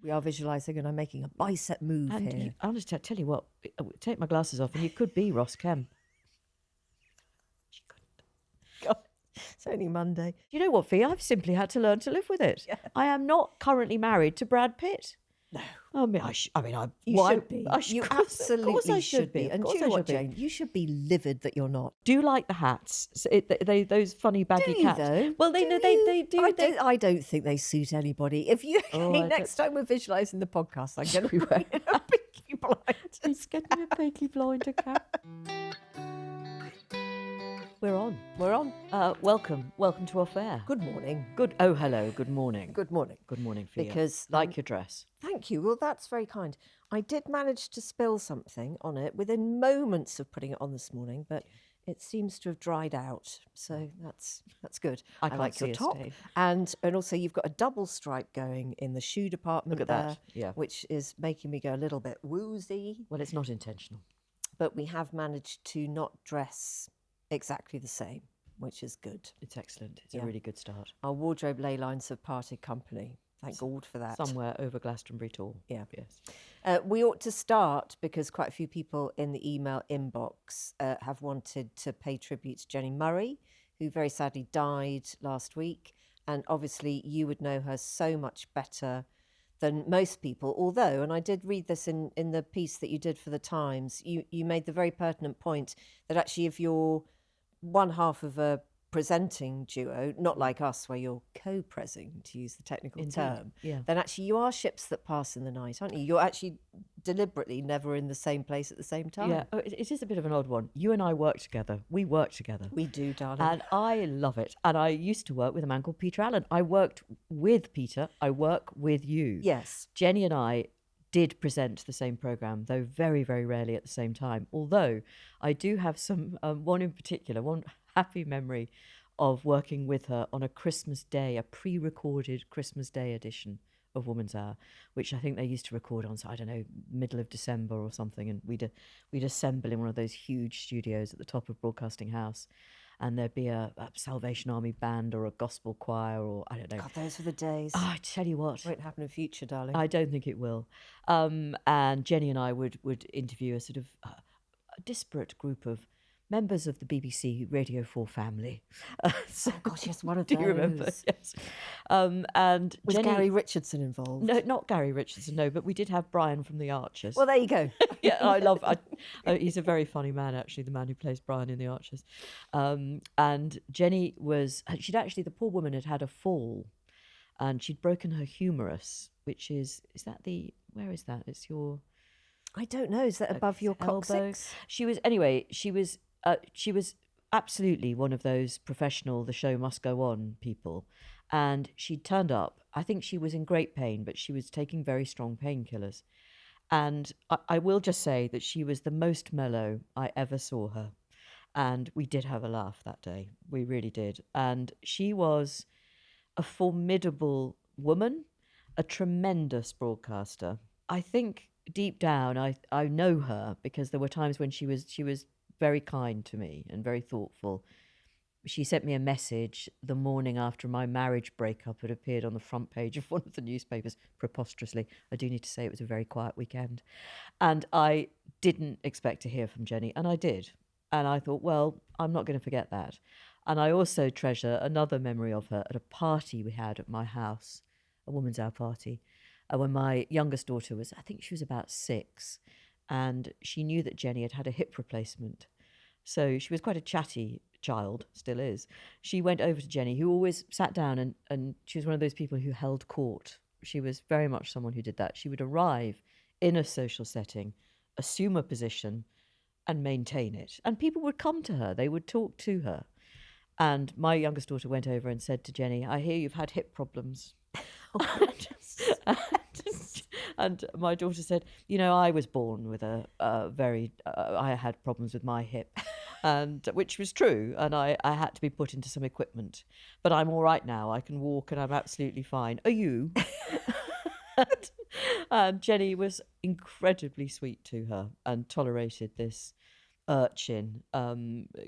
We are visualising, and I'm making a bicep move And here. honestly, I tell you what, take my glasses off and you could be Ross Kemp. She couldn't. God, it's only Monday. You know what, Fee? I've simply had to learn to live with it. Yeah. I am not currently married to Brad Pitt. No. You should be. You absolutely should be. And do you know what, Jane? You should be livid that you're not. Do you like the hats? So those funny baggy Do you, caps. though? Well, they do. I don't think they suit anybody. If you next time we're visualising the podcast, I'm going to be wearing a Peaky Blinders. He's getting a Peaky Blinder cap. We're on. Welcome to Off Air. Good morning. Hello. Good morning. Good morning. Good morning, Fia. Because like your dress. Thank you. Well, that's very kind. I did manage to spill something on it within moments of putting it on this morning, but it seems to have dried out. So that's good. I can't like see your a top. stain. And also you've got a double stripe going in the shoe department Look at there, that. Yeah. which is making me go a little bit woozy. Well, it's not intentional. But we have managed to not dress exactly the same, which is good. It's excellent. It's a really good start. Our wardrobe ley lines have parted company. Thank God for that. Somewhere over Glastonbury Tor. Yeah. Yes. We ought to start because quite a few people in the email inbox have wanted to pay tribute to Jenny Murray, who very sadly died last week. And obviously you would know her so much better than most people. Although, and I did read this in the piece that you did for the Times, you made the very pertinent point that actually if you're one half of a presenting duo, not like us where you're co-presing, to use the technical term, then actually you are ships that pass in the night, aren't you? You're actually deliberately never in the same place at the same time. Yeah, it is a bit of an odd one. You and I work together. We work together. We do, darling. And I love it. And I used to work with a man called Peter Allen. I worked with Peter. I work with you. Yes. Jenny and I did present the same programme, though very, very rarely at the same time. Although I do have one in particular, one happy memory of working with her on a Christmas Day, a pre-recorded Christmas Day edition of Woman's Hour, which I think they used to record on, I don't know, middle of December or something. And we'd assemble in one of those huge studios at the top of Broadcasting House. And there'd be a Salvation Army band or a gospel choir or I don't know. God, those were the days. Oh, I tell you what. Won't happen in future, darling. I don't think it will. And Jenny and I would interview a sort of a disparate group of members of the BBC Radio 4 family. So, oh gosh, yes, one of do those. You remember? Yes. And was Jenny, Gary Richardson involved? No, not Gary Richardson, no, but we did have Brian from The Archers. Well, there you go. Yeah, he's a very funny man, actually, the man who plays Brian in The Archers. And Jenny the poor woman had a fall and she'd broken her humerus, which where is that? It's your... I don't know. Is that above your elbow? coccyx? She was absolutely one of those professional, the show must go on people. And she turned up. I think she was in great pain, but she was taking very strong painkillers. And I will just say that she was the most mellow I ever saw her. And we did have a laugh that day. We really did. And she was a formidable woman, a tremendous broadcaster. I think deep down, I know her because there were times when she was very kind to me and very thoughtful. She sent me a message the morning after my marriage breakup had appeared on the front page of one of the newspapers, preposterously. I do need to say it was a very quiet weekend. And I didn't expect to hear from Jenny, and I did. And I thought, well, I'm not going to forget that. And I also treasure another memory of her at a party we had at my house, a Woman's Hour party, when my youngest daughter I think she was about 6, and she knew that Jenny had had a hip replacement. So she was quite a chatty child, still is. She went over to Jenny, who always sat down, and she was one of those people who held court. She was very much someone who did that. She would arrive in a social setting, assume a position, and maintain it. And people would come to her. They would talk to her. And my youngest daughter went over and said to Jenny, I hear you've had hip problems. And my daughter said, I was born with I had problems with my hip, and which was true. And I had to be put into some equipment. But I'm all right now. I can walk and I'm absolutely fine. Are you? And Jenny was incredibly sweet to her and tolerated this urchin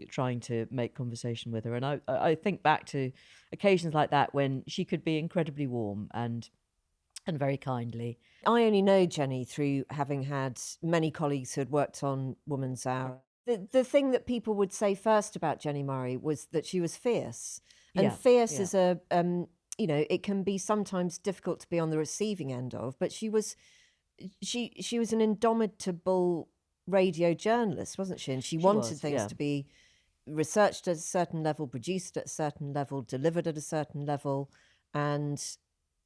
trying to make conversation with her. And I think back to occasions like that when she could be incredibly warm and and very kindly. I only know Jenny through having had many colleagues who had worked on Woman's Hour. The thing that people would say first about Jenny Murray was that she was fierce. And Yeah, fierce yeah. is it can be sometimes difficult to be on the receiving end of, but she was an indomitable radio journalist, wasn't she? And she wanted things to be researched at a certain level, produced at a certain level, delivered at a certain level. And,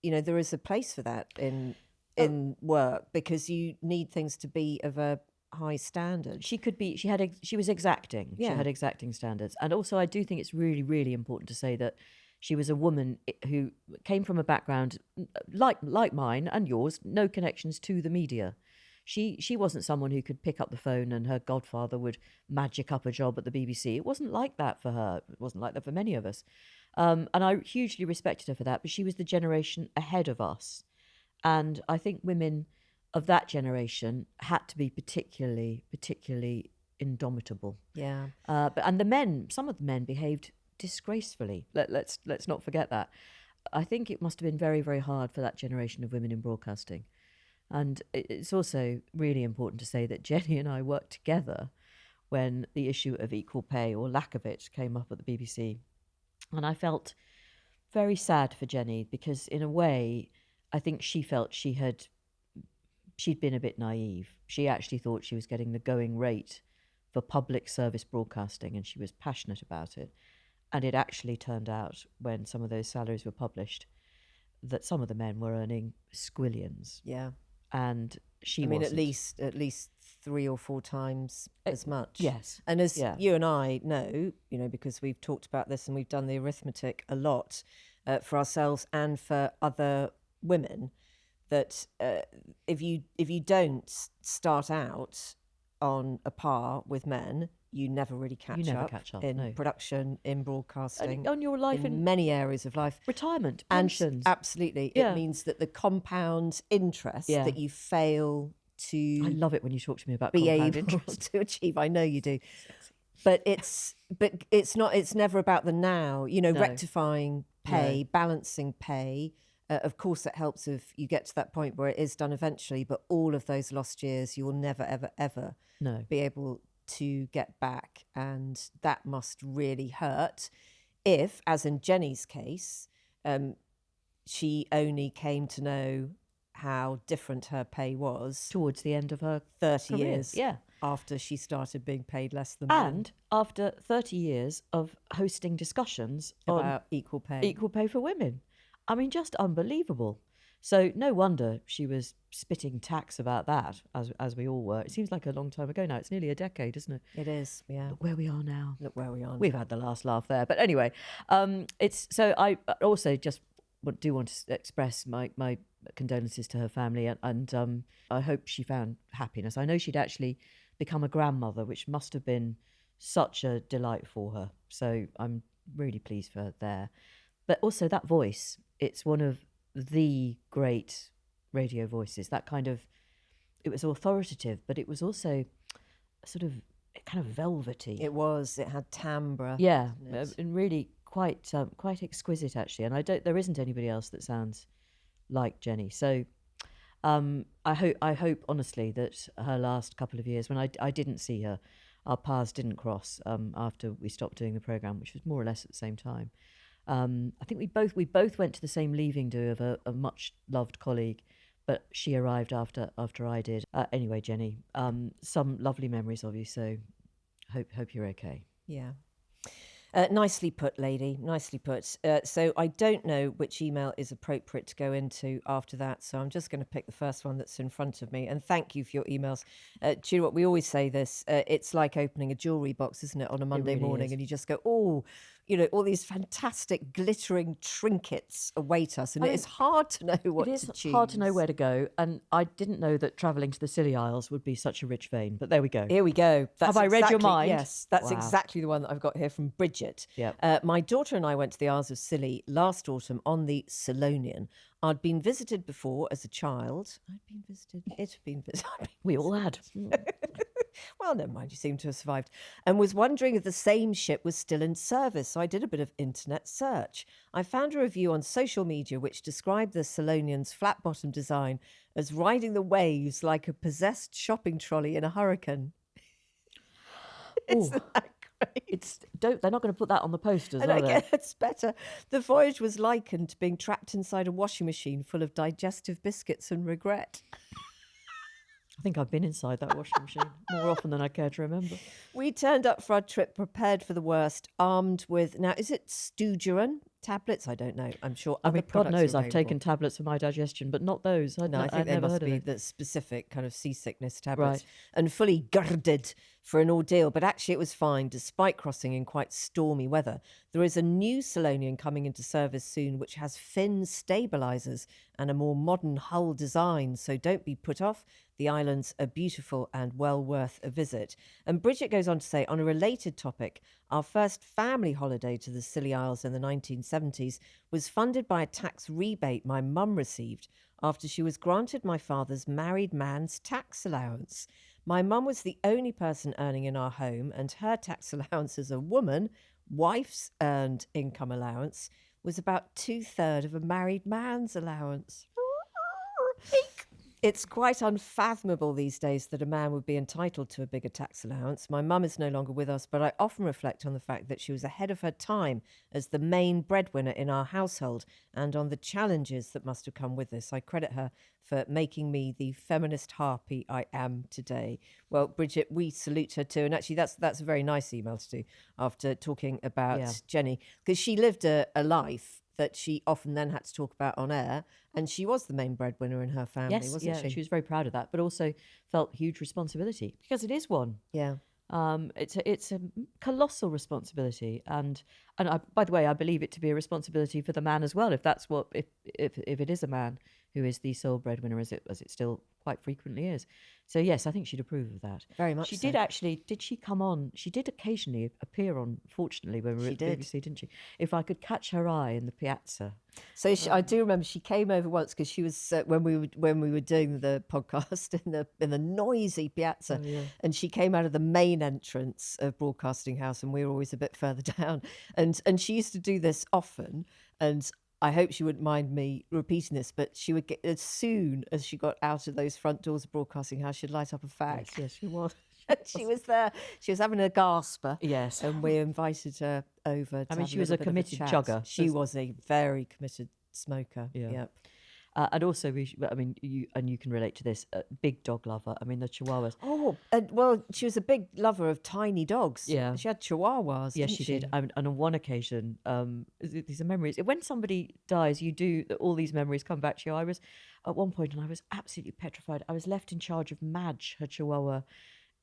there is a place for that in work, because you need things to be of a high standard. She was exacting. Yeah. She had exacting standards. And also I do think it's really, really important to say that she was a woman who came from a background like mine and yours, no connections to the media. She wasn't someone who could pick up the phone and her godfather would magic up a job at the BBC. It wasn't like that for her. It wasn't like that for many of us. And I hugely respected her for that, but she was the generation ahead of us. And I think women of that generation had to be particularly indomitable. Yeah. And some of the men behaved disgracefully. Let's not forget that. I think it must have been very, very hard for that generation of women in broadcasting. And it's also really important to say that Jenny and I worked together when the issue of equal pay, or lack of it, came up at the BBC. And I felt very sad for Jenny, because in a way, I think she felt she'd been a bit naive. She actually thought she was getting the going rate for public service broadcasting, and she was passionate about it. And it actually turned out, when some of those salaries were published, that some of the men were earning squillions. Yeah. And she wasn't. At least 3 or 4 times as much. Yes. And as you and I know, because we've talked about this and we've done the arithmetic a lot for ourselves and for other women, that if you don't start out on a par with men, you never really catch up in production, in broadcasting, and on your life, in many areas of life, retirement, pensions. And absolutely, it means that the compound interest that you fail to. I love it when you talk to me about be compound able interest. to achieve. I know you do, but it's not. It's never about the now. Rectifying pay, balancing pay. Of course, it helps if you get to that point where it is done eventually. But all of those lost years, you will never, ever, ever be able to get back, and that must really hurt if, as in Jenny's case, she only came to know how different her pay was towards the end of her 30 career. years after she started being paid less than and after 30 years of hosting discussions about equal pay for women. I mean, just unbelievable. So no wonder she was spitting tacks about that, as we all were. It seems like a long time ago now. It's nearly a decade, isn't it? It is, yeah. Look where we are now. Look where we are. We've had the last laugh there. But anyway, so I also just want to express my condolences to her family, and I hope she found happiness. I know she'd actually become a grandmother, which must have been such a delight for her. So I'm really pleased for her there. But also that voice, it's one of the great radio voices. That kind of, it was authoritative, but it was also sort of kind of velvety. It was. It had timbre. Yeah, and really quite exquisite actually. And there isn't anybody else that sounds like Jenny. So I hope honestly that her last couple of years, when I didn't see her, our paths didn't cross after we stopped doing the programme, which was more or less at the same time. I think we both went to the same leaving do of a much loved colleague, but she arrived after I did. Anyway, Jenny, some lovely memories of you. So hope you're okay. Yeah. Nicely put, lady. Nicely put. So I don't know which email is appropriate to go into after that. So I'm just going to pick the first one that's in front of me. And thank you for your emails. Do you know what? We always say this. It's like opening a jewellery box, isn't it, on a Monday morning? And you just go, oh, all these fantastic glittering trinkets await us. And it is hard to know what to choose. It is hard to know where to go. And I didn't know that travelling to the Scilly Isles would be such a rich vein. But there we go. Here we go. Have I read your mind? Yes, that's exactly the one that I've got here from Bridget. Yep. My daughter and I went to the Isles of Scilly last autumn on the Selonian. I'd been visited before as a child. It had been visited. We all had. Well, never mind, you seem to have survived. And was wondering if the same ship was still in service, so I did a bit of internet search. I found a review on social media which described the Salonian's flat-bottom design as riding the waves like a possessed shopping trolley in a hurricane. Isn't that great? They're not going to put that on the posters, And are I they? guess it's better. The voyage was likened to being trapped inside a washing machine full of digestive biscuits and regret. I think I've been inside that washing machine more often than I care to remember. We turned up for our trip prepared for the worst, armed with, now, is it Stugeran tablets? I don't know. I'm sure I other mean, God products knows are I've taken available. tablets for my digestion, but not those. No, I think they never must heard of be it. the specific kind of seasickness tablets. Right. And fully girded for an ordeal. But actually, it was fine, despite crossing in quite stormy weather. There is a new Salonian coming into service soon, which has fin stabilisers and a more modern hull design. So don't be put off. The islands are beautiful and well worth a visit. And Bridget goes on to say, on a related topic, our first family holiday to the Scilly Isles in the 1970s was funded by a tax rebate my mum received after she was granted my father's married man's tax allowance. My mum was the only person earning in our home, and her tax allowance as a woman, wife's earned income allowance, was about 2/3 of a married man's allowance. It's quite unfathomable these days that a man would be entitled to a bigger tax allowance. My mum is no longer with us, but I often reflect on the fact that she was ahead of her time as the main breadwinner in our household and on the challenges that must have come with this. I credit her for making me the feminist harpy I am today. Well, Bridget, we salute her too. And actually, that's a very nice email to do after talking about Jenny, because she lived a life that she often then had to talk about on air, and she was the main breadwinner in her family, wasn't she? She was very proud of that, but also felt huge responsibility because it is one. Yeah. It's a colossal responsibility, and by the way, I believe it to be a responsibility for the man as well. If that's what if it is a man who is the sole breadwinner, as it still quite frequently is. So yes, I think she'd approve of that. Very much. She so. did actually. Did she come on? She did occasionally appear on. Fortunately, when we were at BBC, didn't she? If I could catch her eye in the piazza. So I do remember she came over once because she was when we were doing the podcast in the noisy piazza, and she came out of the main entrance of Broadcasting House, and we were always a bit further down, and she used to do this often, and I hope she wouldn't mind me repeating this, but she would get, as soon as she got out of those front doors of Broadcasting House, she'd light up a fag. Yes, she was. She was there. She was having a gasper. Yes. And we invited her over. To she was a committed chugger. She was a very committed smoker. Yeah. Yep. And also, you can relate to this. Big dog lover. I mean, the Chihuahuas. Oh, well, she was a big lover of tiny dogs. Yeah. She had Chihuahuas. Yes, didn't she did. And on one occasion, these are memories. When somebody dies, all these memories come back to you. I was at one point, and I was absolutely petrified. I was left in charge of Madge, her Chihuahua.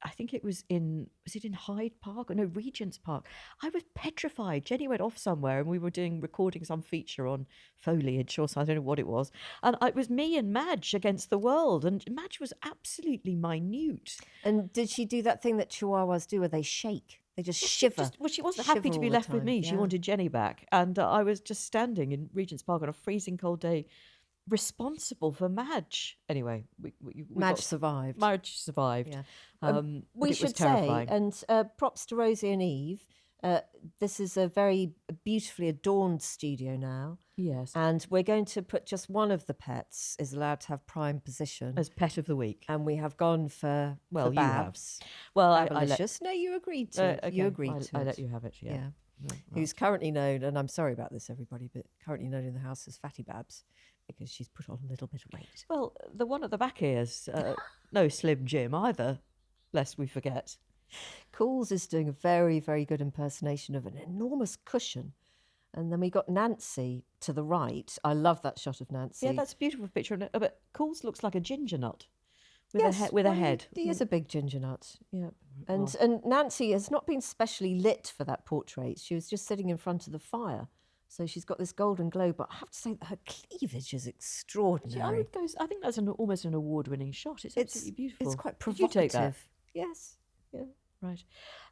I think it was in Hyde Park? Or no, Regent's Park. I was petrified. Jenny went off somewhere and we were recording some feature on foliage or so, I don't know what it was. And it was me and Madge against the world. And Madge was absolutely minute. And did she do that thing that Chihuahuas do where they shake? They just shiver. She wasn't happy to be left with me. She wanted Jenny back. And I was just standing in Regent's Park on a freezing cold day, responsible for Madge. Anyway, Madge survived. Madge survived. Yeah. We should say, and props to Rosie and Eve, this is a very beautifully adorned studio now. Yes. And we're going to put just one of the pets is allowed to have prime position. As pet of the week. And we have gone for you Babs. have. Well, No, you agreed to. Okay. You agreed to I it. let you have it, yeah. Right. Who's currently known, and I'm sorry about this, everybody, but currently known in the house as Fatty Babs, because she's put on a little bit of weight. Well, the one at the back here is no Slim Jim either, lest we forget. Cools is doing a very, very good impersonation of an enormous cushion. And then we got Nancy to the right. I love that shot of Nancy. Yeah, that's a beautiful picture. But Cools looks like a ginger nut with a head. He is a big ginger nut. Yeah. And Nancy has not been specially lit for that portrait. She was just sitting in front of the fire. So she's got this golden glow, but I have to say that her cleavage is extraordinary. I think that's almost an award-winning shot. It's absolutely beautiful. It's quite Did provocative. you take that? Yes. Yeah. Right.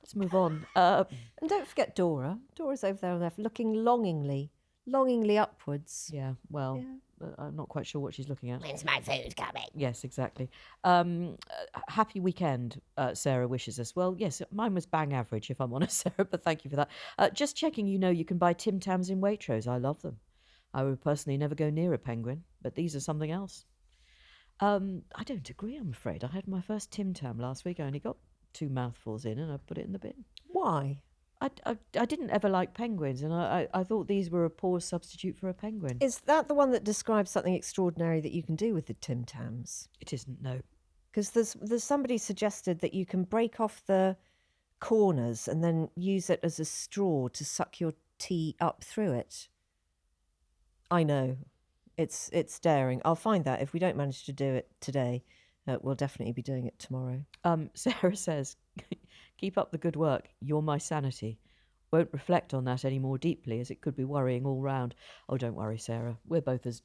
Let's move on. And don't forget Dora. Dora's over there on the left, looking longingly upwards. Yeah, well, I'm not quite sure what she's looking at. When's my food coming? Yes, exactly. Happy weekend, Sarah wishes us. Well, yes, mine was bang average, if I'm honest, Sarah, but thank you for that. Just checking, you can buy Tim Tams in Waitrose. I love them. I would personally never go near a penguin, but these are something else. I don't agree, I'm afraid. I had my first Tim Tam last week. I only got 2 mouthfuls in and I put it in the bin. Why? I didn't ever like penguins, and I thought these were a poor substitute for a penguin. Is that the one that describes something extraordinary that you can do with the Tim Tams? It isn't, no. Because there's somebody suggested that you can break off the corners and then use it as a straw to suck your tea up through it. I know, it's daring. I'll find that. If we don't manage to do it today, we'll definitely be doing it tomorrow. Sarah says, keep up the good work. You're my sanity. Won't reflect on that any more deeply, as it could be worrying all round. Oh, don't worry, Sarah. We're both as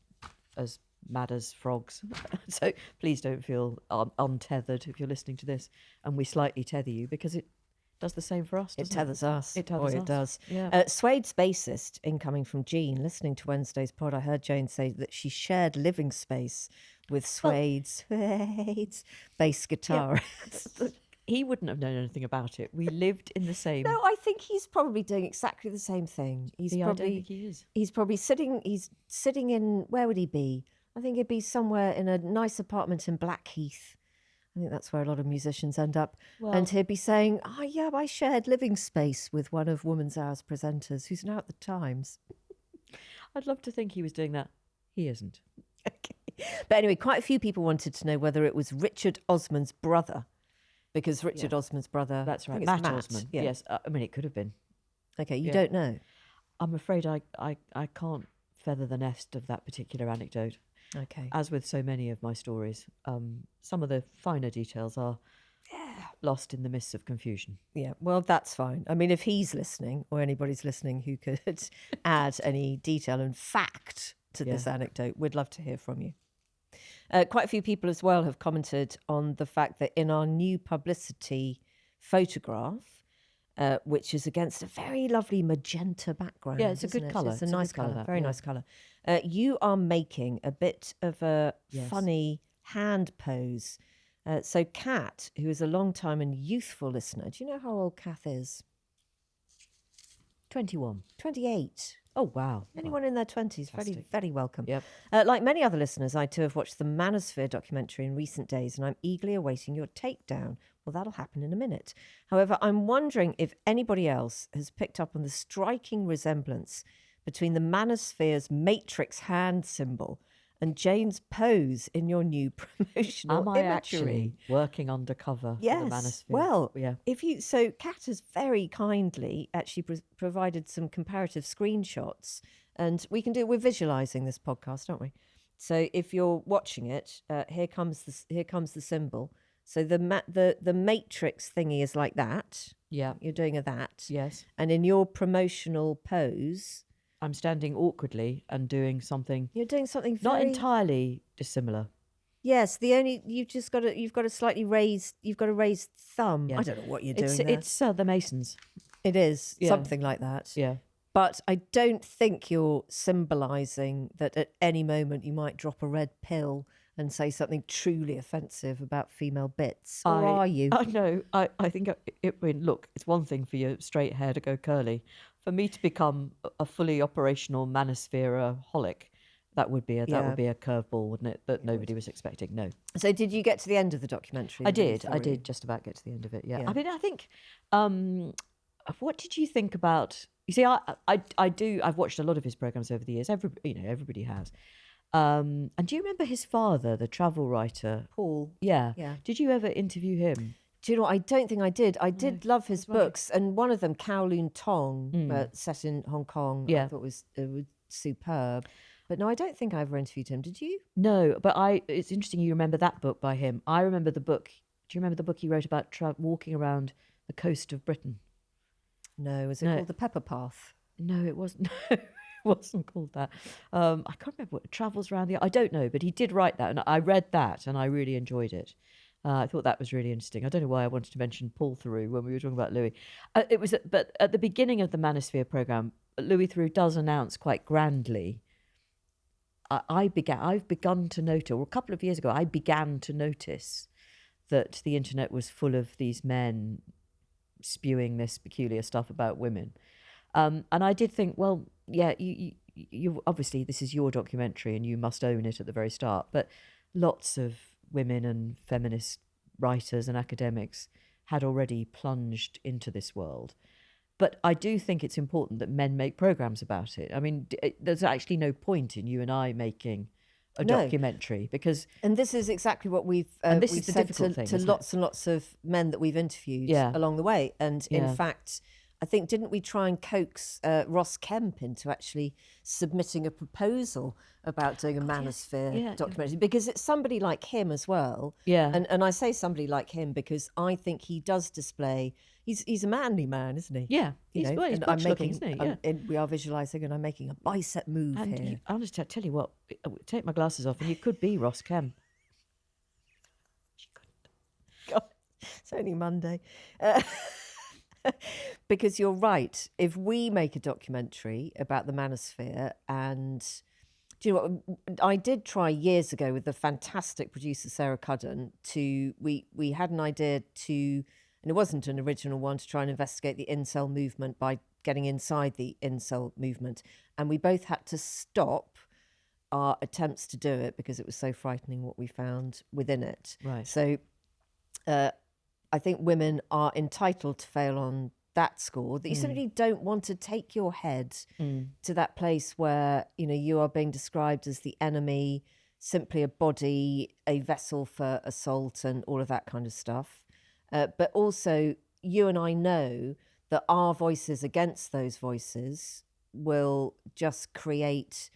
mad as frogs. So please don't feel untethered if you're listening to this, and we slightly tether you, because it does the same for us, doesn't it? Tethers us. It tethers us. It does. Yeah. Suede's bassist, incoming from Jean, listening to Wednesday's pod, I heard Jane say that she shared living space with Suede's bass guitar. Yeah. He wouldn't have known anything about it. We lived in the same... No, I think he's probably doing exactly the same thing. I don't think he is. He's probably sitting in, where would he be? I think he'd be somewhere in a nice apartment in Blackheath. I think that's where a lot of musicians end up. Well, and he'd be saying, oh, yeah, I shared living space with one of Woman's Hour's presenters who's now at the Times. I'd love to think he was doing that. He isn't. Okay. But anyway, quite a few people wanted to know whether it was Richard Osman's brother, because Richard Osman's brother... That's right, Matt Osman. Yeah. Yes, I mean, it could have been. Okay, you don't know? I'm afraid I can't feather the nest of that particular anecdote. Okay. As with so many of my stories, some of the finer details are lost in the mists of confusion. Yeah, well, that's fine. I mean, if he's listening, or anybody's listening who could add any detail and fact to this anecdote, we'd love to hear from you. Quite a few people as well have commented on the fact that in our new publicity photograph, which is against a very lovely magenta background. Yeah, it's a good colour. It's a nice colour, very nice colour. You are making a bit of a funny hand pose. So Kat, who is a long time and youthful listener, do you know how old Kath is? 21. 28. Oh, wow. Anyone in their 20s, very, very welcome. Yep. Like many other listeners, I too have watched the Manosphere documentary in recent days, and I'm eagerly awaiting your takedown. Well, that'll happen in a minute. However, I'm wondering if anybody else has picked up on the striking resemblance between the Manosphere's matrix hand symbol and Jane's pose in your new promotional Am I imagery. actually working undercover for the Manosphere? Well, yeah. So Kat has very kindly actually provided some comparative screenshots, and we're visualizing this podcast, aren't we? So if you're watching it, here comes the symbol. So the matrix thingy is like that. Yeah. You're doing that. Yes. And in your promotional pose, I'm standing awkwardly and doing something. You're doing something not entirely dissimilar. Yes, you've got a slightly raised thumb. Yeah. I don't know what you're doing there. It's the Masons. It is something like that. Yeah. But I don't think you're symbolising that at any moment you might drop a red pill and say something truly offensive about female bits. Or are you? No, I think, look, it's one thing for your straight hair to go curly. For me to become a fully operational manosphere-holic, that would be a curveball, wouldn't it? That nobody was expecting. No. So did you get to the end of the documentary? I did just about get to the end of it. Yeah. I mean, I think. What did you think about? You see, I've watched a lot of his programs over the years. Everybody has. And do you remember his father, the travel writer, Paul? Yeah. Did you ever interview him? Do you know what? I don't think I did. I did love his books, and one of them, Kowloon Tong, set in Hong Kong, I thought was superb. But no, I don't think I ever interviewed him. Did you? No, but it's interesting you remember that book by him. I remember the book. Do you remember the book he wrote about walking around the coast of Britain? No, was it called The Pepper Path? No, it wasn't. No, it wasn't called that. I can't remember what travels around I don't know, but he did write that, and I read that, and I really enjoyed it. I thought that was really interesting. I don't know why I wanted to mention Paul Theroux when we were talking about Louis. But at the beginning of the Manosphere programme, Louis Theroux does announce quite grandly, I've begun to notice, or a couple of years ago, I began to notice that the internet was full of these men spewing this peculiar stuff about women. And I did think, well, yeah, you obviously this is your documentary and you must own it at the very start, but lots of women and feminist writers and academics had already plunged into this world. But I do think it's important that men make programs about it. I mean, there's actually no point in you and I making a documentary because... And this is exactly what we've said to lots and lots of men that we've interviewed along the way. And in fact, I think, didn't we try and coax Ross Kemp into actually submitting a proposal about doing a manosphere documentary? Because it's somebody like him as well. Yeah. And I say somebody like him because I think he does display... He's a manly man, isn't he? Yeah. He's much looking, isn't he? Yeah. We are visualising and I'm making a bicep move here. Honestly, I tell you what, take my glasses off and you could be Ross Kemp. She couldn't. God, it's only Monday. Because you're right. If we make a documentary about the manosphere, and do you know what? I did try years ago with the fantastic producer Sarah Cudden we had an idea to, and it wasn't an original one, to try and investigate the incel movement by getting inside the incel movement, and we both had to stop our attempts to do it because it was so frightening what we found within it. Right. So I think women are entitled to fail on that score, that you simply don't want to take your head to that place where, you know, you are being described as the enemy, simply a body, a vessel for assault and all of that kind of stuff. But also, you and I know that our voices against those voices will just create...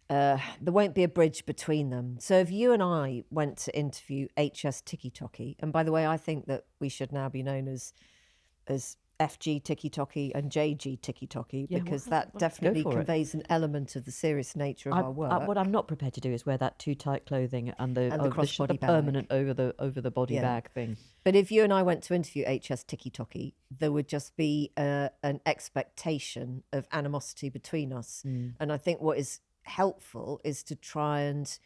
there won't be a bridge between them. So if you and I went to interview FGTikkyTokky, and by the way, I think that we should now be known as FGTikkyTokky and JGTikkyTokky, because that definitely conveys an element of the serious nature of our work. What I'm not prepared to do is wear that too tight clothing and the crossbody bag, permanent over the body bag thing. But if you and I went to interview FGTikkyTokky, there would just be an expectation of animosity between us. And I think what is helpful is to try and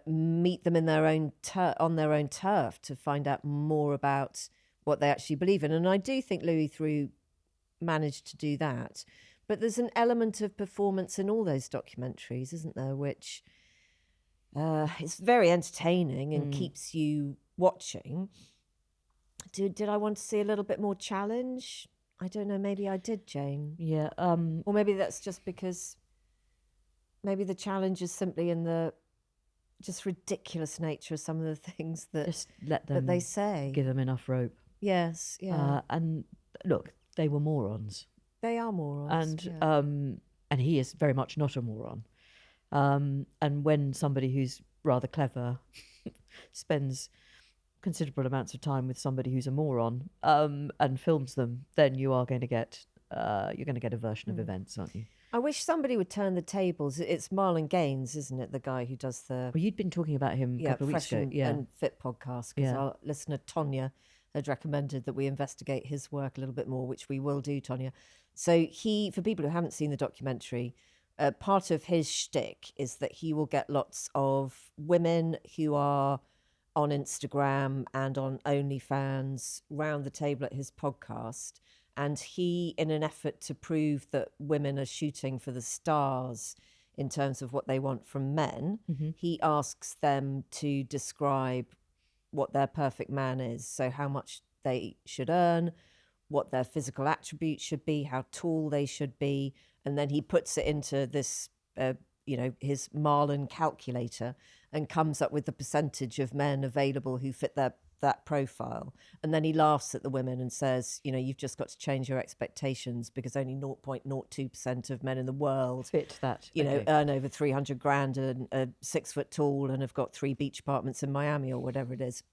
meet them in their own on their own turf to find out more about what they actually believe in. And I do think Louis Theroux managed to do that. But there's an element of performance in all those documentaries, isn't there, which is very entertaining and keeps you watching. Did I want to see a little bit more challenge? I don't know, maybe I did, Jane. Yeah. Or maybe that's just because maybe the challenge is simply in the just ridiculous nature of some of the things that, just let them, that they say. Give them enough rope. Yes, yeah. And look, they were morons. They are morons. And he is very much not a moron. And when somebody who's rather clever spends considerable amounts of time with somebody who's a moron and films them, then you are going to get a version of events, aren't you? I wish somebody would turn the tables. It's Marlon Gaines, isn't it? The guy who does the... Well, you'd been talking about him a couple of weeks ago. And Fit podcast, because our listener, Tonya, had recommended that we investigate his work a little bit more, which we will do, Tonya. So for people who haven't seen the documentary, part of his shtick is that he will get lots of women who are on Instagram and on OnlyFans round the table at his podcast. And he, in an effort to prove that women are shooting for the stars in terms of what they want from men, he asks them to describe what their perfect man is. So how much they should earn, what their physical attributes should be, how tall they should be. And then he puts it into this, his Marlon calculator and comes up with the percentage of men available who fit that profile. And then he laughs at the women and says, you've just got to change your expectations because only 0.02% of men in the world fit that, earn over 300 grand and are 6 foot tall and have got 3 beach apartments in Miami or whatever it is.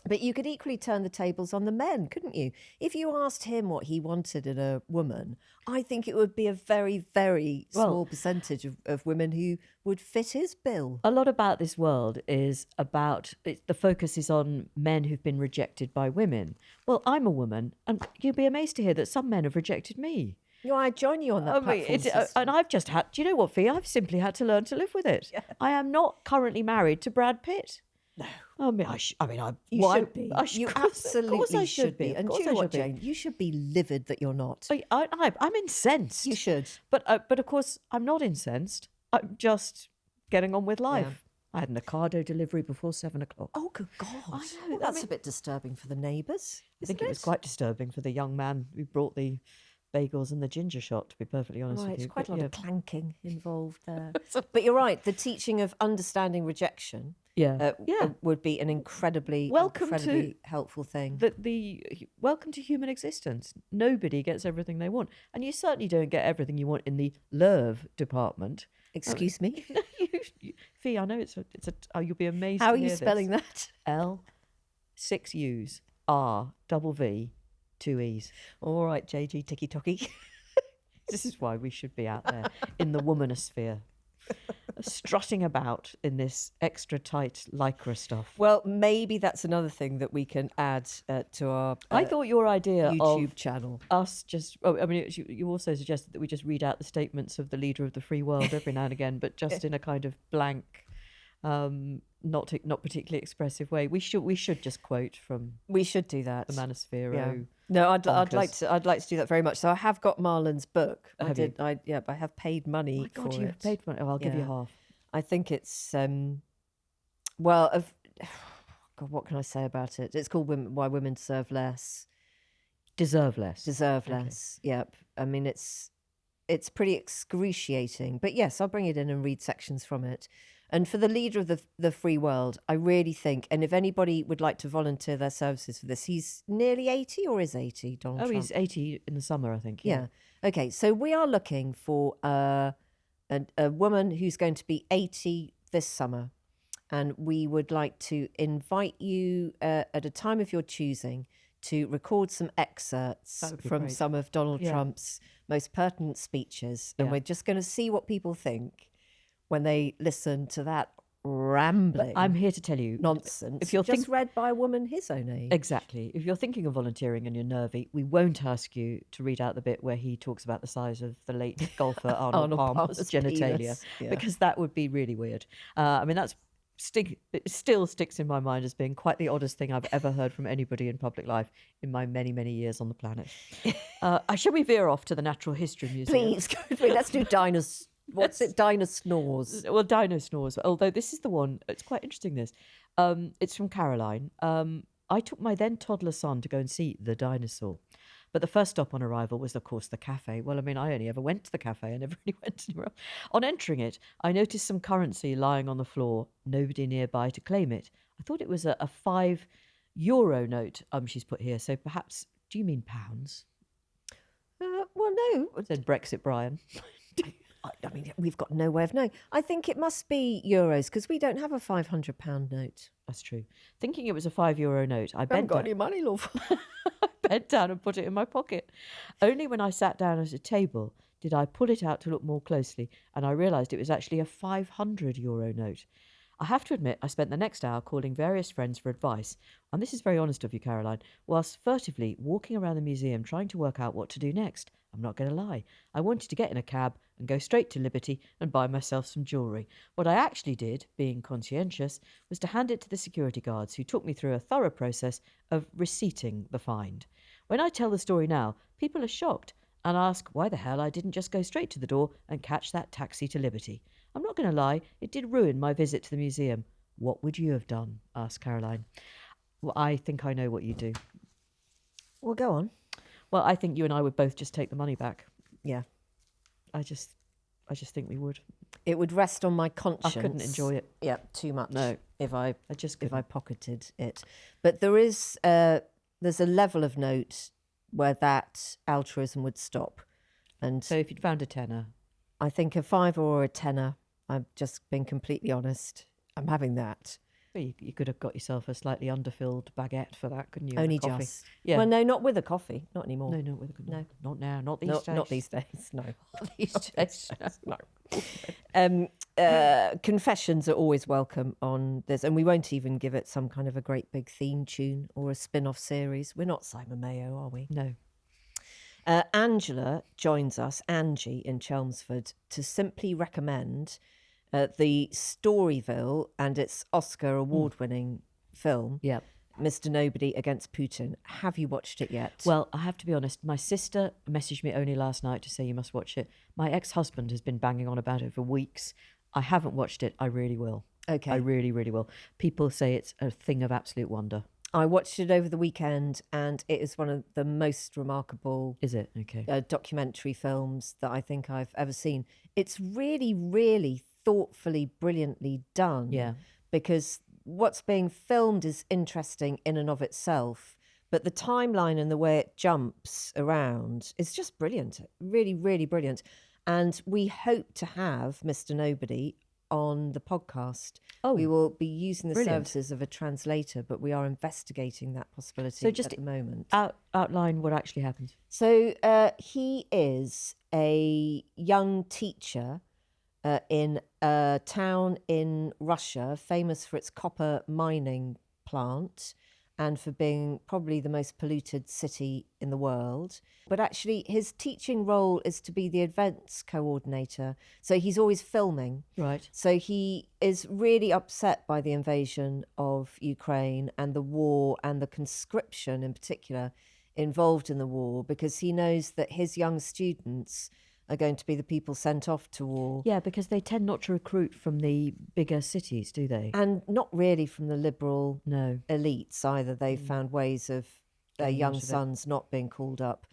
But you could equally turn the tables on the men, couldn't you? If you asked him what he wanted in a woman, I think it would be a very, very small percentage of women who would fit his bill. A lot about this world is the focus is on men who've been rejected by women. Well, I'm a woman, and you'd be amazed to hear that some men have rejected me. No, I join you on that platform system. And I've just had, do you know what, Fee? I've simply had to learn to live with it. Yeah. I am not currently married to Brad Pitt. No. I mean, You should be. You of course absolutely I should be. Of And do course you know I what, should be. Jane? You should be livid that you're not. I'm incensed. You should. But of course, I'm not incensed. I'm just getting on with life. I had an Ocado delivery before 7 o'clock. Oh, good God. I know, Well, that's a bit disturbing for the neighbours. I think it was quite disturbing for the young man who brought the bagels and the ginger shot, to be perfectly honest with Right, you. it's quite a But lot of clanking involved there. But you're right, the teaching of understanding rejection would be an incredibly helpful thing. Welcome to human existence. Nobody gets everything they want. And you certainly don't get everything you want in the LERV department. Excuse me? Fee, I know you'll be amazed How to are you hear spelling this. that? L, 6 U's, R, double V, 2 E's. All right, JGTikkyTokky. This is why we should be out there in the womanosphere, strutting about in this extra tight lycra stuff. Well, maybe that's another thing that we can add to our I thought your idea YouTube of channel. us just, you also suggested that we just read out the statements of the leader of the free world every now and again, but just in a kind of blank, not particularly expressive way. We should just quote from. We should do that. The Manosphere. Yeah. No, I'd like to do that very much. So I have got Marlon's book. Have you? I have paid money Oh my God, for you've it. paid money. Oh, I'll give you half. I think it's God, what can I say about it? It's called Why Women Deserve Less. Deserve less. Deserve less. Yep. I mean, it's pretty excruciating. But yes, I'll bring it in and read sections from it. And for the leader of the free world, I really think, and if anybody would like to volunteer their services for this, he's nearly 80 or is 80, Donald Trump? He's 80 in the summer, I think. Yeah. Okay, so we are looking for a woman who's going to be 80 this summer. And we would like to invite you at a time of your choosing to record some excerpts from some of Donald Trump's most pertinent speeches. And we're just going to see what people think when they listen to that rambling. I'm here to tell you nonsense. If you're just read by a woman his own age. Exactly. If you're thinking of volunteering and you're nervy, we won't ask you to read out the bit where he talks about the size of the late golfer Arnold Palmer's genitalia, because that would be really weird. I mean, it still sticks in my mind as being quite the oddest thing I've ever heard from anybody in public life in my many, many years on the planet. Shall we veer off to the Natural History Museum? Please, let's do dinosaurs. What's it? Dinosaurs. Well, Dinosaurs. Although this is the one. It's quite interesting. This. It's from Caroline. I took my then toddler son to go and see the dinosaur, but the first stop on arrival was, of course, the cafe. Well, I mean, I only ever went to the cafe. I never really went anywhere else. On entering it, I noticed some currency lying on the floor. Nobody nearby to claim it. I thought it was a €5 note. She's put here. So perhaps. Do you mean pounds? Well, no. Said Brexit Brian. I mean, we've got no way of knowing. I think it must be euros because we don't have a £500 note. That's true. Thinking it was a €5 note, I haven't got any money, love. I bent down and put it in my pocket. Only when I sat down at a table did I pull it out to look more closely, and I realised it was actually a €500 note. I have to admit, I spent the next hour calling various friends for advice, and this is very honest of you, Caroline, whilst furtively walking around the museum trying to work out what to do next. I'm not going to lie. I wanted to get in a cab and go straight to Liberty and buy myself some jewellery. What I actually did, being conscientious, was to hand it to the security guards, who took me through a thorough process of receipting the find. When I tell the story now, people are shocked and ask why the hell I didn't just go straight to the door and catch that taxi to Liberty. I'm not going to lie, it did ruin my visit to the museum. What would you have done? Asked Caroline. Well, I think I know what you'd do. Well, go on. Well, I think you and I would both just take the money back. Yeah. I just think we would. It would rest on my conscience. I couldn't enjoy it. Yeah, too much. No, if I pocketed it. But there's a level of note where that altruism would stop. And so if you'd found a tenner, I think a £5 or a tenner. I've just been completely honest. I'm having that. Well, you could have got yourself a slightly underfilled baguette for that, couldn't you? Only just. Yeah. Well, no, not with a coffee. Not anymore. No, not with a coffee. No, not now. Not these days. Not these days. No. Not these days. No. Confessions are always welcome on this, and we won't even give it some kind of a great big theme tune or a spin-off series. We're not Simon Mayo, are we? No. Angela joins us, Angie in Chelmsford, to simply recommend the Storyville and its Oscar award-winning film, Yeah. Mr. Nobody Against Putin. Have you watched it yet? Well, I have to be honest. My sister messaged me only last night to say you must watch it. My ex-husband has been banging on about it for weeks. I haven't watched it. I really will. Okay. I really, really will. People say it's a thing of absolute wonder. I watched it over the weekend, and it is one of the most remarkable Is it? Okay. documentary films that I think I've ever seen. It's really, really thoughtfully, brilliantly done. Yeah. Because what's being filmed is interesting in and of itself, but the timeline and the way it jumps around is just brilliant. Really, really brilliant. And we hope to have Mr. Nobody on the podcast. Oh, we will be using the brilliant. services of a translator, but we are investigating that possibility So just at the moment. outline what actually happens. So he is a young teacher in a town in Russia, famous for its copper mining plant and for being probably the most polluted city in the world. But actually, his teaching role is to be the events coordinator. So he's always filming. Right. So he is really upset by the invasion of Ukraine and the war and the conscription in particular involved in the war, because he knows that his young students are going to be the people sent off to war. Yeah, because they tend not to recruit from the bigger cities, do they? And not really from the liberal No. elites either. They've found ways of their Getting young out of it. sons not being called up.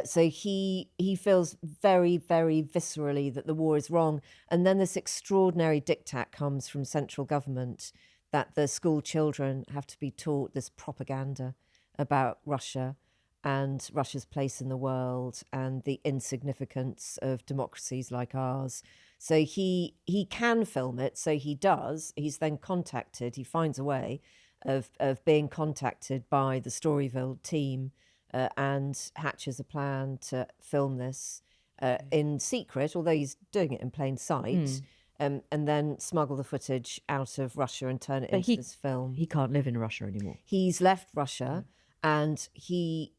So he feels very, very viscerally that the war is wrong. And then this extraordinary diktat comes from central government that the school children have to be taught this propaganda about Russia and Russia's place in the world and the insignificance of democracies like ours. So he can film it, so he does. He's then contacted, he finds a way of being contacted by the Storyville team and hatches a plan to film this in secret, although he's doing it in plain sight, and then smuggle the footage out of Russia and turn it into this film. He can't live in Russia anymore. He's left Russia. And we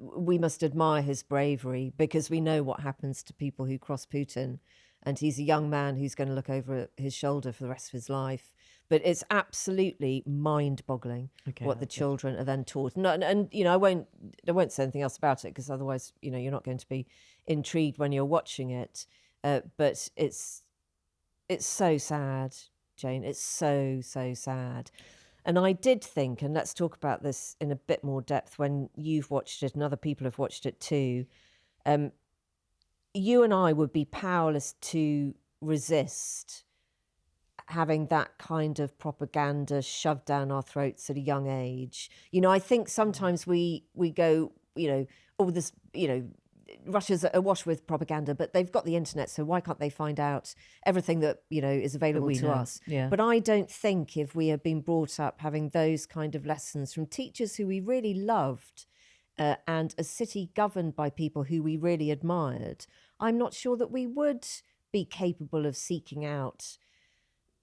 must admire his bravery, because we know what happens to people who cross Putin. And he's a young man who's going to look over his shoulder for the rest of his life. But it's absolutely mind-boggling what the children are then taught. And I won't say anything else about it, because otherwise, you're not going to be intrigued when you're watching it. But it's so sad, Jane. It's so, so sad. And I did think, and let's talk about this in a bit more depth when you've watched it and other people have watched it too, you and I would be powerless to resist having that kind of propaganda shoved down our throats at a young age. I think sometimes we go, this, Russia's awash with propaganda, but they've got the internet, so why can't they find out everything that is available to us? Yeah. But I don't think if we had been brought up having those kind of lessons from teachers who we really loved and a city governed by people who we really admired, I'm not sure that we would be capable of seeking out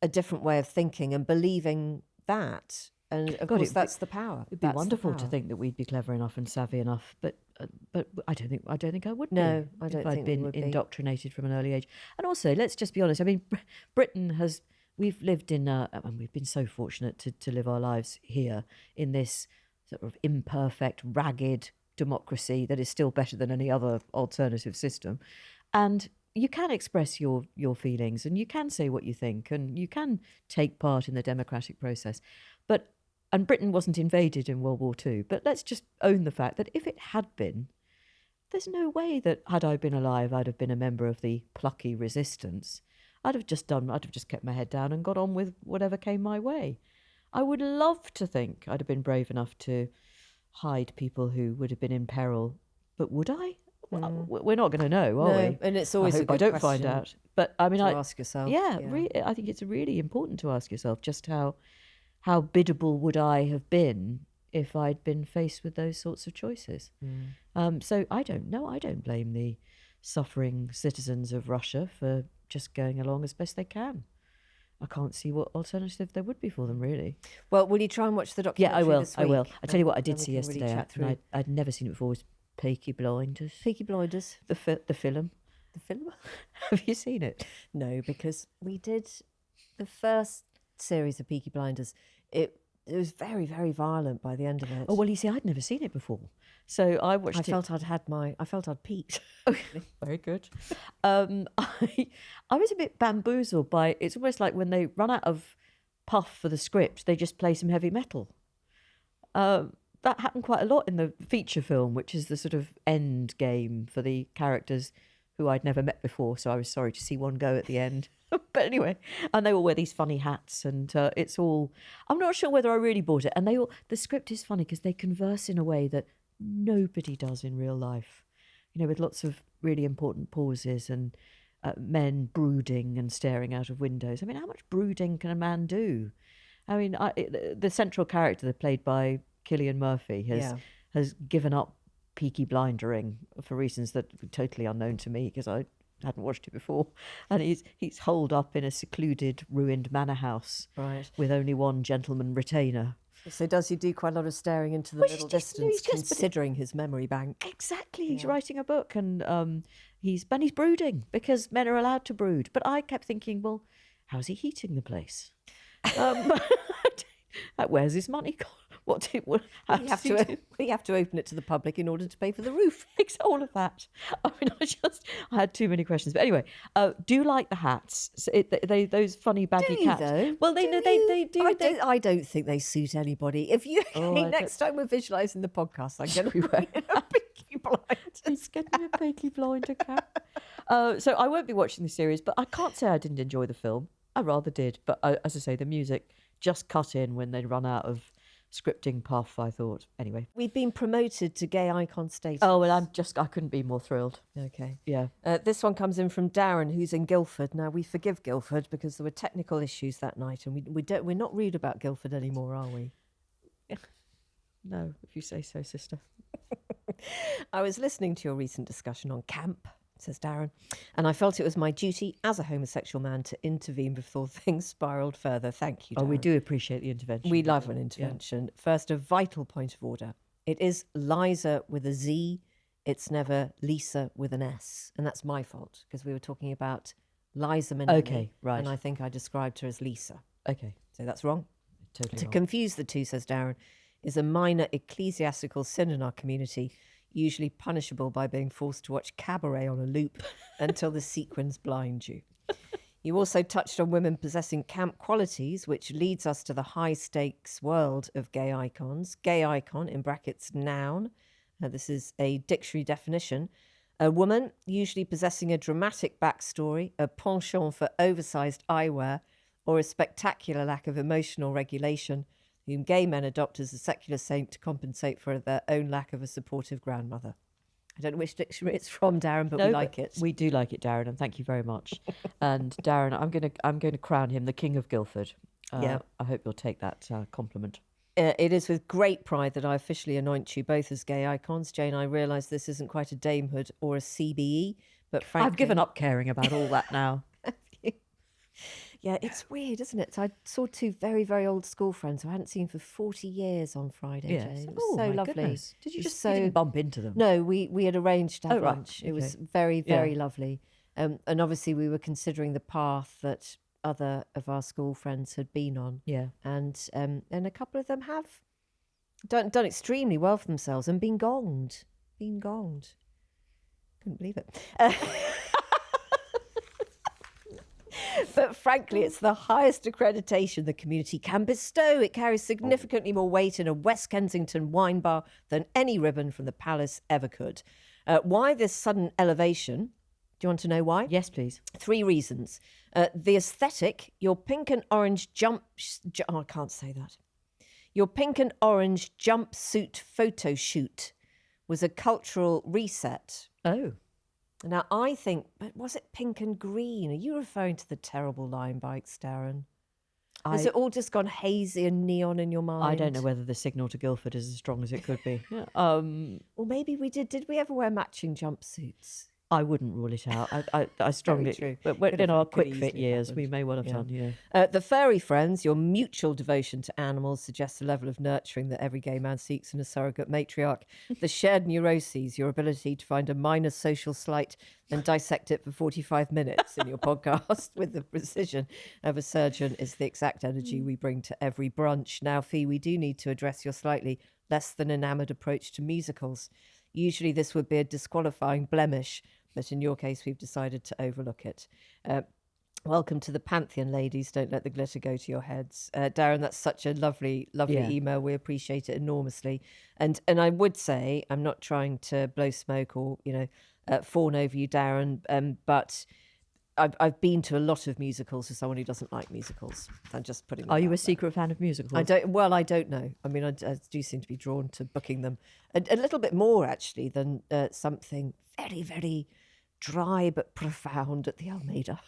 a different way of thinking and believing that. And of course, that's the power. It'd be wonderful to think that we'd be clever enough and savvy enough, but I don't think I would. No, I don't if think I'd been indoctrinated from an early age. And also, let's just be honest. I mean, Britain we've lived in, and we've been so fortunate to live our lives here in this sort of imperfect, ragged democracy that is still better than any other alternative system. And you can express your feelings, and you can say what you think, and you can take part in the democratic process. And Britain wasn't invaded in World War II, but let's just own the fact that if it had been, there's no way that had I been alive, I'd have been a member of the plucky resistance. I'd have just kept my head down and got on with whatever came my way. I would love to think I'd have been brave enough to hide people who would have been in peril, but would I? We're not going to know, are we? And it's always I don't find out. But I mean, to ask yourself. Yeah, I think it's really important to ask yourself just how biddable would I have been if I'd been faced with those sorts of choices. So I don't know. I don't blame the suffering citizens of Russia for just going along as best they can. I can't see what alternative there would be for them, really. Well, will you try and watch the documentary this week? I will. I tell you what I did see really yesterday, and I'd never seen it before, was Peaky Blinders. Peaky Blinders. The film. The film? Have you seen it? No, because we did the first series of Peaky Blinders. It was very, very violent by the end of it. Oh, well, you see, I'd never seen it before. So I watched it. I felt I'd peaked. Very good. I was a bit bamboozled by, it's almost like when they run out of puff for the script, they just play some heavy metal. That happened quite a lot in the feature film, which is the sort of end game for the characters who I'd never met before. So I was sorry to see one go at the end. But anyway, and they all wear these funny hats, and it's all, I'm not sure whether I really bought it. And the script is funny because they converse in a way that nobody does in real life, with lots of really important pauses and men brooding and staring out of windows. I mean, how much brooding can a man do? I mean, the central character played by Cillian Murphy has given up Peaky Blindering for reasons that were totally unknown to me because I hadn't watched it before, and he's holed up in a secluded, ruined manor house, right, with only one gentleman retainer. So does he do quite a lot of staring into the middle distance, considering his memory bank? Exactly, he's writing a book, and he's brooding because men are allowed to brood. But I kept thinking, well, how's he heating the place? Where's his money gone? We have to open it to the public in order to pay for the roof. It's all of that. I mean, I had too many questions. But anyway, do you like the hats? So those funny baggy caps. Though? Well, they do. I don't think they suit anybody. If you next time we're visualising the podcast, I'm going to wear a Peaky Blinders. He's getting a Peaky Blinder cap. So I won't be watching the series, but I can't say I didn't enjoy the film. I rather did, but as I say, the music just cut in when they run out of scripting puff, I thought. Anyway. We've been promoted to gay icon status. Oh, well, I couldn't be more thrilled. Okay. Yeah. This one comes in from Darren, who's in Guildford. Now, we forgive Guildford because there were technical issues that night, and we're not rude about Guildford anymore, are we? No, if you say so, sister. I was listening to your recent discussion on camp, says Darren, and I felt it was my duty as a homosexual man to intervene before things spiralled further. Thank you, Darren. Oh, we do appreciate the intervention. We love an intervention. Yeah. First, a vital point of order. It is Liza with a Z. It's never Lisa with an S. And that's my fault, because we were talking about Liza Minnelli. Okay, right. And I think I described her as Lisa. Okay. So that's wrong. Totally to wrong. Confuse the two, says Darren, is a minor ecclesiastical sin in our community, usually punishable by being forced to watch Cabaret on a loop until the sequins blind you. You also touched on women possessing camp qualities, which leads us to the high-stakes world of gay icons. Gay icon, in brackets, noun. This is a dictionary definition. A woman, usually possessing a dramatic backstory, a penchant for oversized eyewear, or a spectacular lack of emotional regulation, whom gay men adopt as a secular saint to compensate for their own lack of a supportive grandmother. I don't know which dictionary it's from, Darren, but we like it. We do like it, Darren, and thank you very much. And Darren, I'm going to crown him the King of Guildford. I hope you'll take that compliment. It is with great pride that I officially anoint you both as gay icons. Jane, I realise this isn't quite a damehood or a CBE, but frankly... I've given up caring about all that now. Yeah, it's weird, isn't it? So I saw two very, very old school friends who I hadn't seen for 40 years on Friday. Yes. Jane. It was so lovely. Goodness. Did you just you didn't bump into them? No, we had arranged to have lunch. Right. It was very, very lovely. And obviously we were considering the path that other of our school friends had been on. Yeah. And a couple of them have done extremely well for themselves and been gonged. Couldn't believe it. But frankly, it's the highest accreditation the community can bestow. It carries significantly more weight in a West Kensington wine bar than any ribbon from the palace ever could. Why this sudden elevation? Do you want to know why? Yes, please. 3 reasons. The aesthetic, your pink and orange I can't say that. Your pink and orange jumpsuit photo shoot was a cultural reset. Oh. Now, I think, but was it pink and green? Are you referring to the terrible Lion bikes, Darren? Has it all just gone hazy and neon in your mind? I don't know whether the signal to Guildford is as strong as it could be. Or maybe we did. Did we ever wear matching jumpsuits? I wouldn't rule it out. I strongly, true. but Could in have- our could quick fit easily years, happened. we may well have Yeah. done. Yeah. The furry friends, your mutual devotion to animals suggests a level of nurturing that every gay man seeks in a surrogate matriarch. The shared neuroses, your ability to find a minor social slight and dissect it for 45 minutes in your podcast with the precision of a surgeon is the exact energy we bring to every brunch. Now, Fee, we do need to address your slightly less than enamoured approach to musicals. Usually this would be a disqualifying blemish, but in your case, we've decided to overlook it. Welcome to the Pantheon, ladies. Don't let the glitter go to your heads. Darren, that's such a lovely Yeah. email. We appreciate it enormously. And I would say, I'm not trying to blow smoke or, fawn over you, Darren, but I've been to a lot of musicals as someone who doesn't like musicals. I'm just putting. Are you a secret fan of musicals? I don't know. I mean, I do seem to be drawn to booking them a little bit more actually than something very, very dry but profound at the Almeida.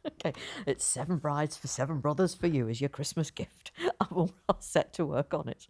Okay, it's 7 brides for 7 brothers for you as your Christmas gift. I'm all set to work on it.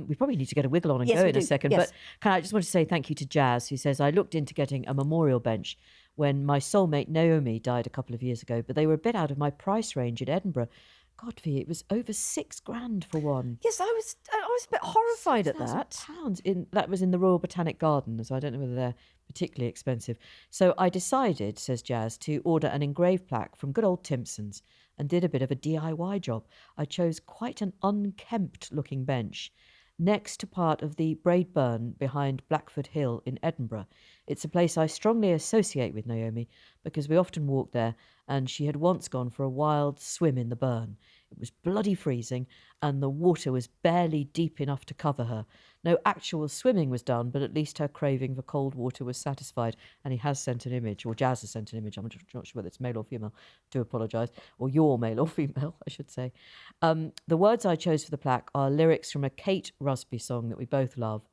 We probably need to get a wiggle on and Yes, go we in a do. second. Yes. But I just want to say thank you to Jazz, who says, I looked into getting a memorial bench when my soulmate Naomi died a couple of years ago, but they were a bit out of my price range in Edinburgh. God, Fee, it was over £6,000 for one. Yes, I was a bit horrified at that. £6,000 that was in the Royal Botanic Gardens. I don't know whether they're particularly expensive. So I decided, says Jazz, to order an engraved plaque from good old Timpson's and did a bit of a DIY job. I chose quite an unkempt looking bench next to part of the Braid Burn behind Blackford Hill in Edinburgh. It's a place I strongly associate with Naomi because we often walk there, and she had once gone for a wild swim in the burn. It was bloody freezing and the water was barely deep enough to cover her. No actual swimming was done, but at least her craving for cold water was satisfied. And he has sent an image, or Jazz has sent an image. I'm not sure whether it's male or female. Do apologise. Or you're male or female, I should say. The words I chose for the plaque are lyrics from a Kate Rusby song that we both love.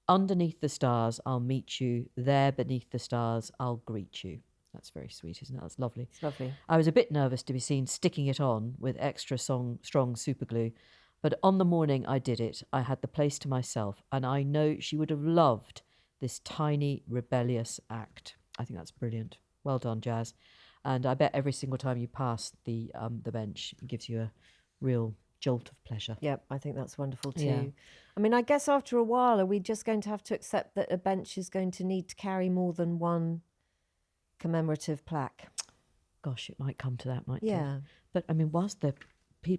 Underneath the stars, I'll meet you. There beneath the stars, I'll greet you. That's very sweet, isn't it? That's lovely. It's lovely. I was a bit nervous to be seen sticking it on with extra strong super glue, but on the morning I did it, I had the place to myself, and I know she would have loved this tiny, rebellious act. I think that's brilliant. Well done, Jazz. And I bet every single time you pass the bench, it gives you a real jolt of pleasure. Yep, I think that's wonderful too. Yeah. I mean, I guess after a while, are we just going to have to accept that a bench is going to need to carry more than one commemorative plaque? Gosh, it might come to that, mightn't it? Yeah. But I mean, whilst the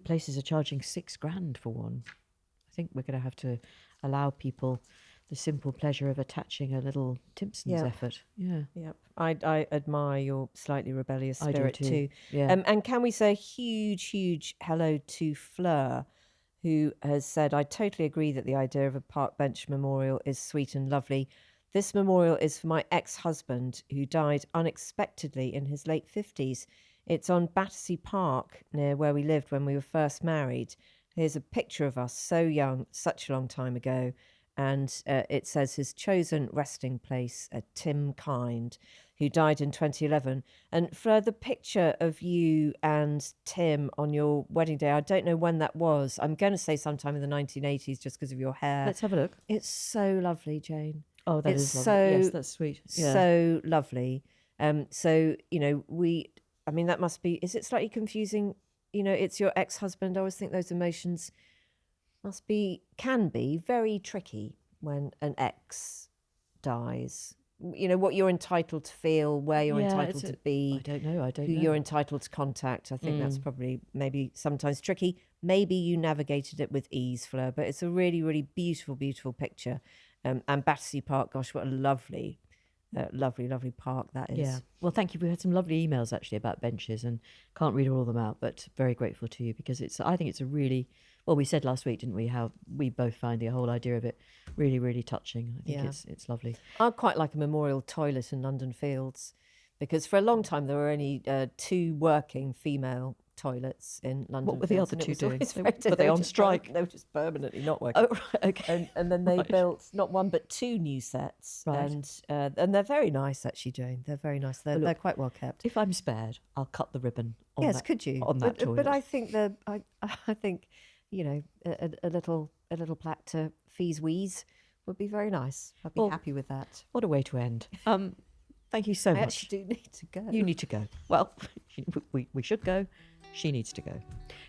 places are charging $6,000 for one, I think we're going to have to allow people the simple pleasure of attaching a little Timpson's effort. Yeah. Yep. I admire your slightly rebellious I do spirit too. Yeah. And can we say a huge hello to Fleur, who has said, I totally agree that the idea of a park bench memorial is sweet and lovely. This memorial is for my ex-husband who died unexpectedly in his late 50s. It's on Battersea Park near where we lived when we were first married. Here's a picture of us so young, such a long time ago. And it says his chosen resting place, Tim Kind, who died in 2011. And for the picture of you and Tim on your wedding day, I don't know when that was. I'm going to say sometime in the 1980s just because of your hair. Let's have a look. It's so lovely, Jane. Oh, that It's is lovely. Yes, that's sweet. Yeah. So lovely. So, I mean, that must be, is it slightly confusing? It's your ex-husband. I always think those emotions can be very tricky when an ex dies. What you're entitled to feel, where you're entitled to be. I don't know. Who you're entitled to contact. I think that's probably maybe sometimes tricky. Maybe you navigated it with ease, Fleur, but it's a really, really beautiful, beautiful picture. And Battersea Park, gosh, what a lovely park that is. Yeah. Well, thank you. We had some lovely emails actually about benches, and can't read all of them out, but very grateful to you because I think it's a really, well, we said last week, didn't we, how we both find the whole idea of it really, really touching. I think it's lovely. I'd quite like a memorial toilet in London Fields because for a long time there were only 2 working female toilets in London. What were the Fields, other 2 doing? Were they on strike? They were just permanently not working. Oh, right, okay. And then they built not 1 but 2 new sets. Right. And they're very nice actually, Jane. They're very nice. They're quite well kept. If I'm spared, I'll cut the ribbon on yes, that, could you? on that toilet. But I think I think a little plaque to Fee's Wheeze would be very nice. I'd be happy with that. What a way to end. Thank you so I much. actually do need to go. You need to go. Well, we should go. She needs to go.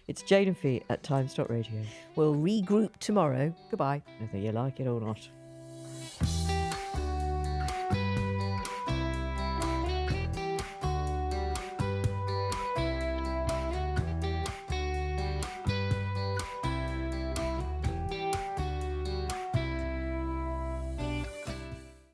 It's Jane and Fee at Times.radio. We'll regroup tomorrow. Goodbye. Whether you like it or not.